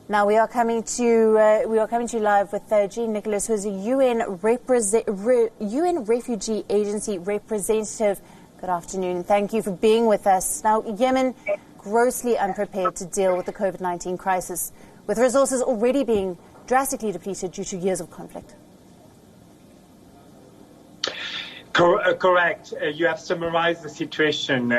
Now we are coming to you live with Jean Nicholas, who is a UN Refugee Agency representative. Good afternoon. Thank you for being with us. Now, Yemen, grossly unprepared to deal with the COVID-19 crisis, with resources already being drastically depleted due to years of conflict. Correct. You have summarized the situation.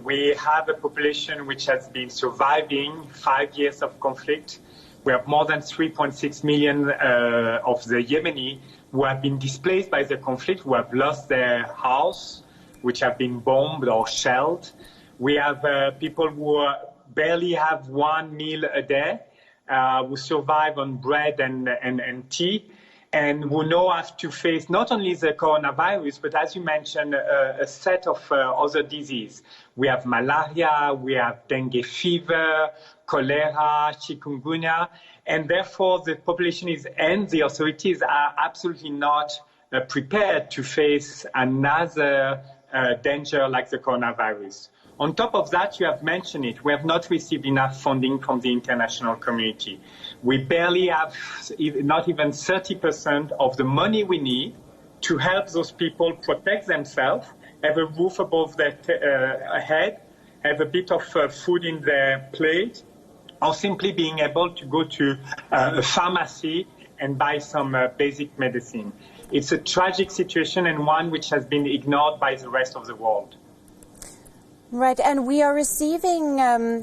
We have a population which has been surviving 5 years of conflict. We have more than 3.6 million of the Yemeni who have been displaced by the conflict, who have lost their house, which have been bombed or shelled. We have people who barely have one meal a day, who survive on bread and tea, and who now have to face not only the coronavirus, but as you mentioned, a set of other diseases. We have malaria, we have dengue fever, cholera, chikungunya, and therefore the population and the authorities are absolutely not prepared to face another danger like the coronavirus. On top of that, you have mentioned it, we have not received enough funding from the international community. We barely have not even 30% of the money we need to help those people protect themselves, have a roof above their head, have a bit of food in their plate, or simply being able to go to a pharmacy and buy some basic medicine. It's a tragic situation and one which has been ignored by the rest of the world. Right, and we are receiving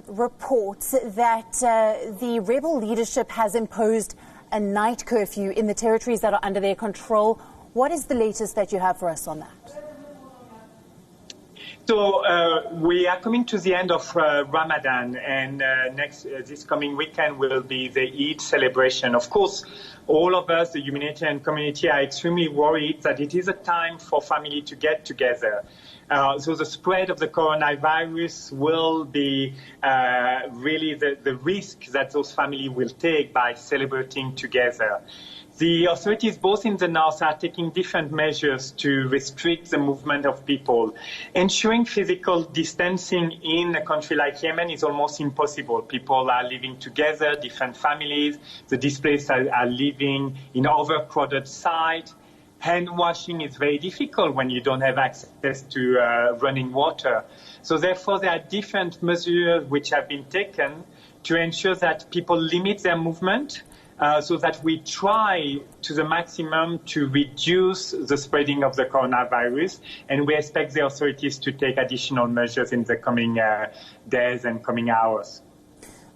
reports that the rebel leadership has imposed a night curfew in the territories that are under their control. What is the latest that you have for us on that? So we are coming to the end of Ramadan, and this coming weekend will be the Eid celebration. Of course, all of us, the humanitarian community, are extremely worried that it is a time for family to get together. So the spread of the coronavirus will be really the risk that those families will take by celebrating together. The authorities, both in the north, are taking different measures to restrict the movement of people. Ensuring physical distancing in a country like Yemen is almost impossible. People are living together, different families. The displaced are living in overcrowded sites. Hand washing is very difficult when you don't have access to running water. So therefore, there are different measures which have been taken to ensure that people limit their movement, so that we try to the maximum to reduce the spreading of the coronavirus, and we expect the authorities to take additional measures in the coming days and coming hours.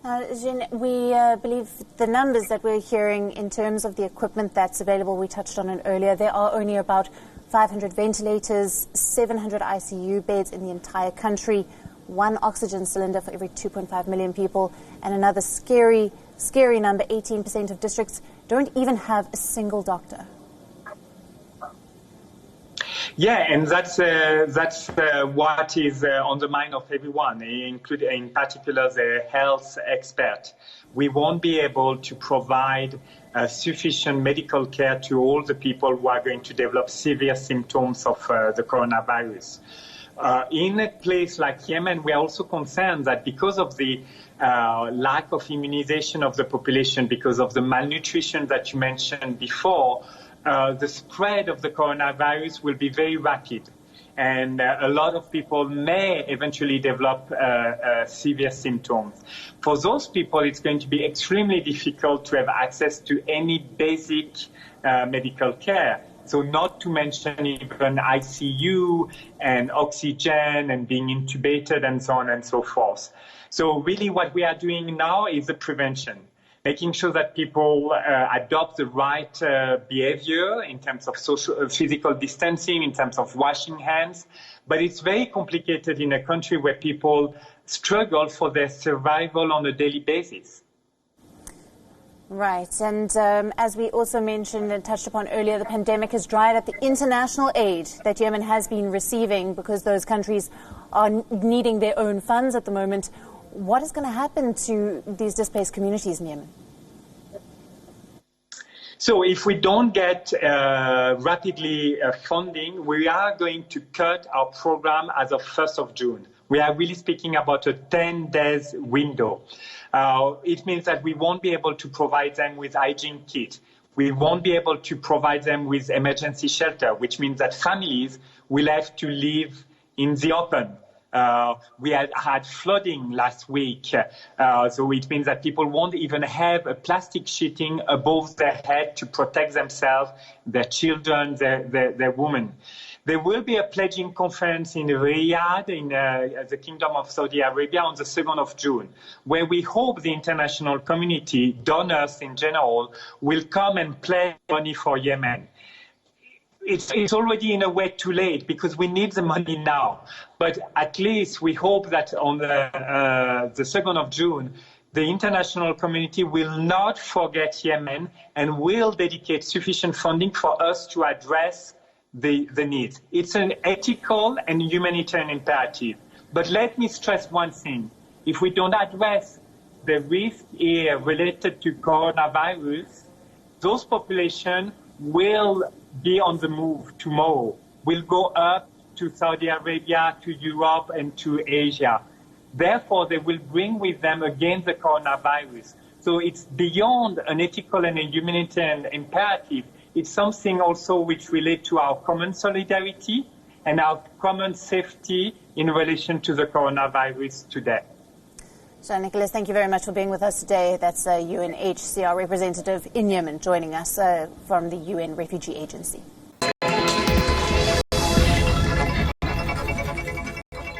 Jean, we believe the numbers that we're hearing in terms of the equipment that's available, we touched on it earlier, there are only about 500 ventilators, 700 ICU beds in the entire country, one oxygen cylinder for every 2.5 million people, and another scary number, 18% of districts don't even have a single doctor. Yeah, and that's what is on the mind of everyone, including in particular the health expert. We won't be able to provide sufficient medical care to all the people who are going to develop severe symptoms of the coronavirus. In a place like Yemen, we are also concerned that because of the lack of immunization of the population, because of the malnutrition that you mentioned before, the spread of the coronavirus will be very rapid. And a lot of people may eventually develop severe symptoms. For those people, it's going to be extremely difficult to have access to any basic medical care. So not to mention even ICU and oxygen and being intubated and so on and so forth. So really what we are doing now is the prevention, making sure that people adopt the right behavior in terms of physical distancing, in terms of washing hands. But it's very complicated in a country where people struggle for their survival on a daily basis. Right, and as we also mentioned and touched upon earlier, the pandemic has dried up the international aid that Yemen has been receiving because those countries are needing their own funds at the moment. What is going to happen to these displaced communities in Yemen? So if we don't get rapidly funding, we are going to cut our program as of 1st of June. We are really speaking about a 10 days window. It means that we won't be able to provide them with hygiene kit. We won't be able to provide them with emergency shelter, which means that families will have to live in the open. We had flooding last week, so it means that people won't even have a plastic sheeting above their head to protect themselves, their children, their women. There will be a pledging conference in Riyadh, in the Kingdom of Saudi Arabia, on the 2nd of June, where we hope the international community, donors in general, will come and pledge money for Yemen. It's already in a way too late because we need the money now. But at least we hope that on the 2nd of June, the international community will not forget Yemen and will dedicate sufficient funding for us to address the needs. It's an ethical and humanitarian imperative. But let me stress one thing. If we don't address the risk here related to coronavirus, those populations will be on the move tomorrow, will go up to Saudi Arabia, to Europe, and to Asia. Therefore, they will bring with them again the coronavirus. So it's beyond an ethical and a humanitarian imperative. It's something also which relates to our common solidarity and our common safety in relation to the coronavirus today. Jean-Nicolas, thank you very much for being with us today. That's UNHCR representative in Yemen joining us from the UN Refugee Agency.